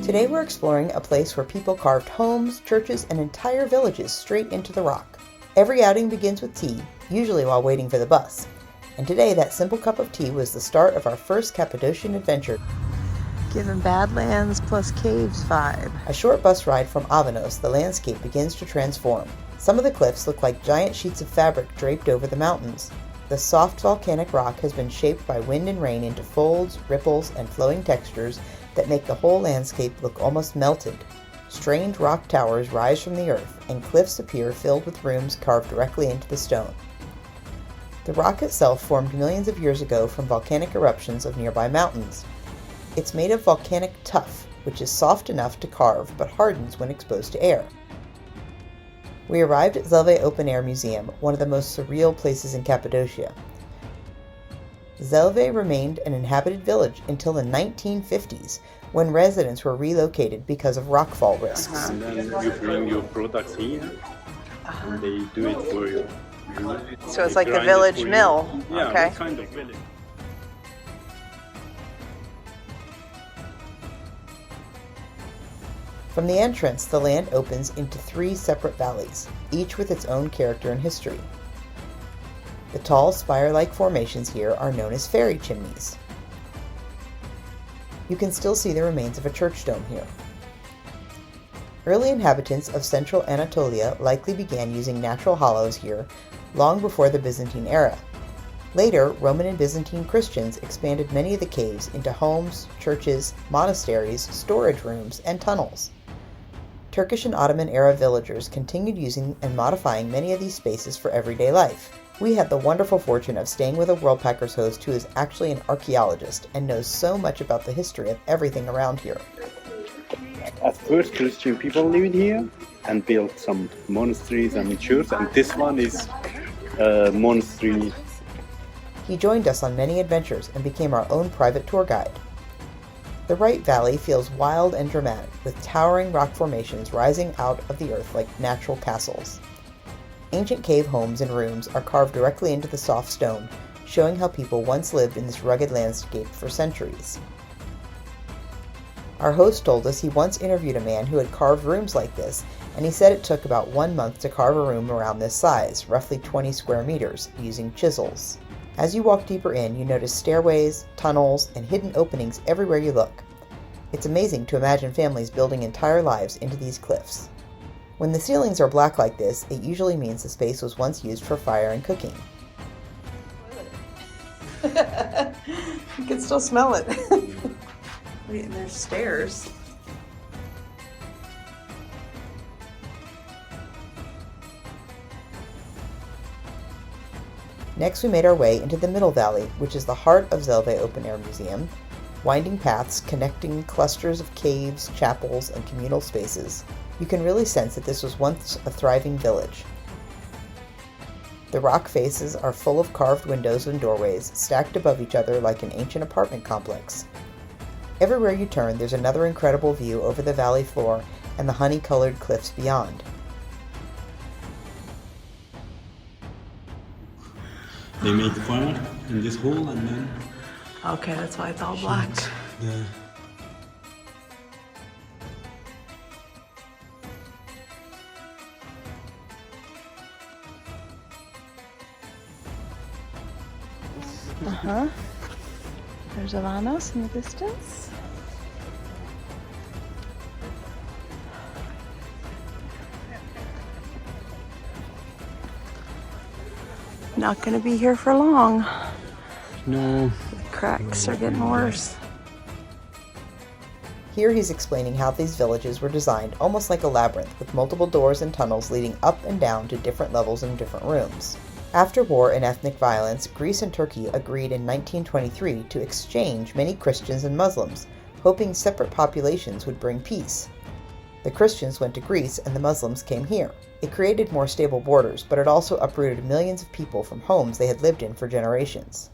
Today we're exploring a place where people carved homes, churches, and entire villages straight into the rock. Every outing begins with tea, usually while waiting for the bus. And today that simple cup of tea was the start of our first Cappadocian adventure. Given Badlands plus Caves vibe. A short bus ride from Avanos, the landscape begins to transform. Some of the cliffs look like giant sheets of fabric draped over the mountains. The soft volcanic rock has been shaped by wind and rain into folds, ripples, and flowing textures that make the whole landscape look almost melted. Strange rock towers rise from the earth, and cliffs appear filled with rooms carved directly into the stone. The rock itself formed millions of years ago from volcanic eruptions of nearby mountains. It's made of volcanic tuff, which is soft enough to carve but hardens when exposed to air. We arrived at Zelve Open Air Museum, one of the most surreal places in Cappadocia. Zelve remained an inhabited village until the 1950s, when residents were relocated because of rockfall risks. And then you bring your products here, and they do it for you. So it's like the village mill. Yeah, Okay. kind of village. From the entrance, the land opens into 3 separate valleys, each with its own character and history. The tall, spire-like formations here are known as fairy chimneys. You can still see the remains of a church dome here. Early inhabitants of central Anatolia likely began using natural hollows here long before the Byzantine era. Later, Roman and Byzantine Christians expanded many of the caves into homes, churches, monasteries, storage rooms, and tunnels. Turkish and Ottoman era villagers continued using and modifying many of these spaces for everyday life. We had the wonderful fortune of staying with a Worldpackers host who is actually an archaeologist and knows so much about the history of everything around here. At first, Christian people lived here and built some monasteries and churches, and this one is a monastery. He joined us on many adventures and became our own private tour guide. The right valley feels wild and dramatic, with towering rock formations rising out of the earth like natural castles. Ancient cave homes and rooms are carved directly into the soft stone, showing how people once lived in this rugged landscape for centuries. Our host told us he once interviewed a man who had carved rooms like this, and he said it took about 1 month to carve a room around this size, roughly 20 square meters, using chisels. As you walk deeper in, you notice stairways, tunnels, and hidden openings everywhere you look. It's amazing to imagine families building entire lives into these cliffs. When the ceilings are black like this, it usually means the space was once used for fire and cooking. You can still smell it. Wait, and there's stairs. Next, we made our way into the Middle Valley, which is the heart of Zelve Open Air Museum, winding paths connecting clusters of caves, chapels, and communal spaces. You can really sense that this was once a thriving village. The rock faces are full of carved windows and doorways, stacked above each other like an ancient apartment complex. Everywhere you turn, there's another incredible view over the valley floor and the honey-colored cliffs beyond. They made the fire in this hole, and then Okay, that's why it's all black. the There's Avanos in the distance. Not gonna be here for long. no. The cracks are getting worse. Here he's explaining how these villages were designed almost like a labyrinth, with multiple doors and tunnels leading up and down to different levels and different rooms. After war and ethnic violence, Greece and Turkey agreed in 1923 to exchange many Christians and Muslims, hoping separate populations would bring peace. The Christians went to Greece and the Muslims came here. It created more stable borders, but it also uprooted millions of people from homes they had lived in for generations.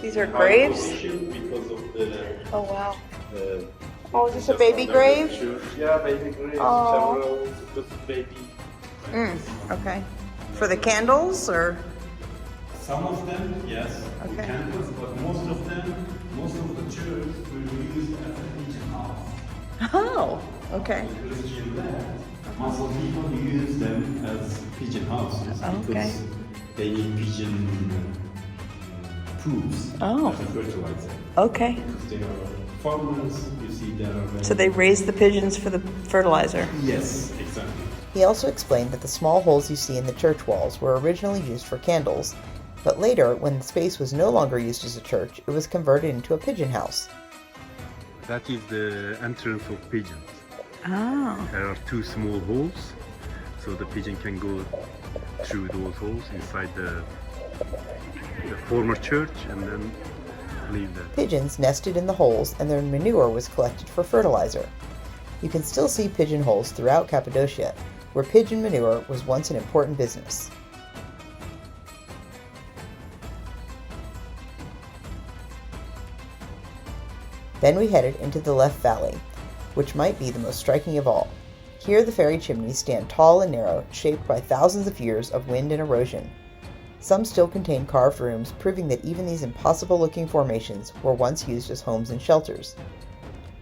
These are graves? Because of the Oh wow. Oh, is this a baby grave? Yeah, baby grave. Oh. Several because of baby. Okay. For the candles or? Some of them, yes, Okay. candles, but most of the church were used as a pigeon house. Oh, okay. The Christian land, most of people use them as pigeon houses Okay. because they need pigeon poops Oh. as a fertilizer. Okay. Because they are farmers, you see, there are very... So they raise the pigeons for the fertilizer. Yes, exactly. He also explained that the small holes you see in the church walls were originally used for candles, but later, when the space was no longer used as a church, it was converted into a pigeon house. That is the entrance of pigeons. Oh. There are two small holes, so the pigeon can go through those holes inside the former church and then leave the... Pigeons nested in the holes and their manure was collected for fertilizer. You can still see pigeon holes throughout Cappadocia, where pigeon manure was once an important business. Then we headed into the left valley, which might be the most striking of all. Here the ferry chimneys stand tall and narrow, shaped by thousands of years of wind and erosion. Some still contain carved rooms, proving that even these impossible-looking formations were once used as homes and shelters.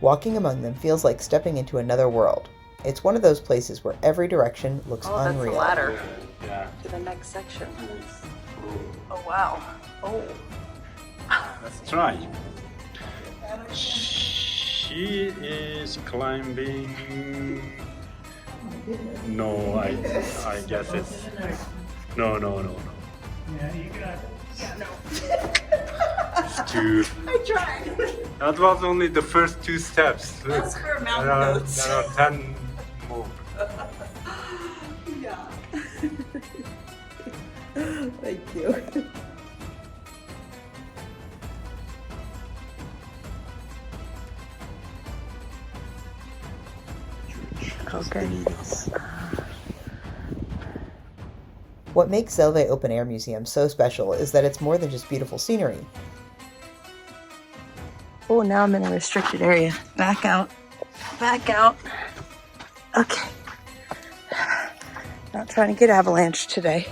Walking among them feels like stepping into another world. It's one of those places where every direction looks unreal. That's the ladder Yeah. to the next section. Oh, wow. Oh. Let's try. She is climbing. No, I guess it's no. Yeah, you got it. Yeah, no. It's too. I tried. That was only the first two steps. Look, That's for mountain goats. there are 10 more. Yeah. Thank you. Okay. What makes Zelve Open Air Museum so special is that it's more than just beautiful scenery. Oh, now I'm in a restricted area. Back out. Back out. Okay. Not trying to get avalanche today.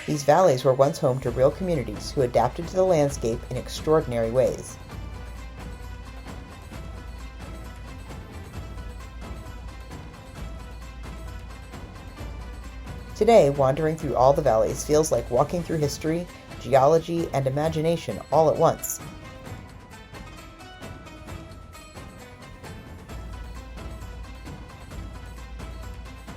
These valleys were once home to real communities who adapted to the landscape in extraordinary ways. Today, wandering through all the valleys feels like walking through history, geology, and imagination all at once.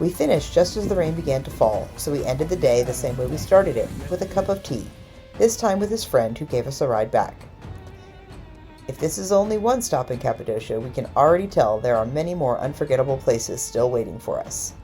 We finished just as the rain began to fall, so we ended the day the same way we started it, with a cup of tea, this time with his friend who gave us a ride back. If this is only one stop in Cappadocia, we can already tell there are many more unforgettable places still waiting for us.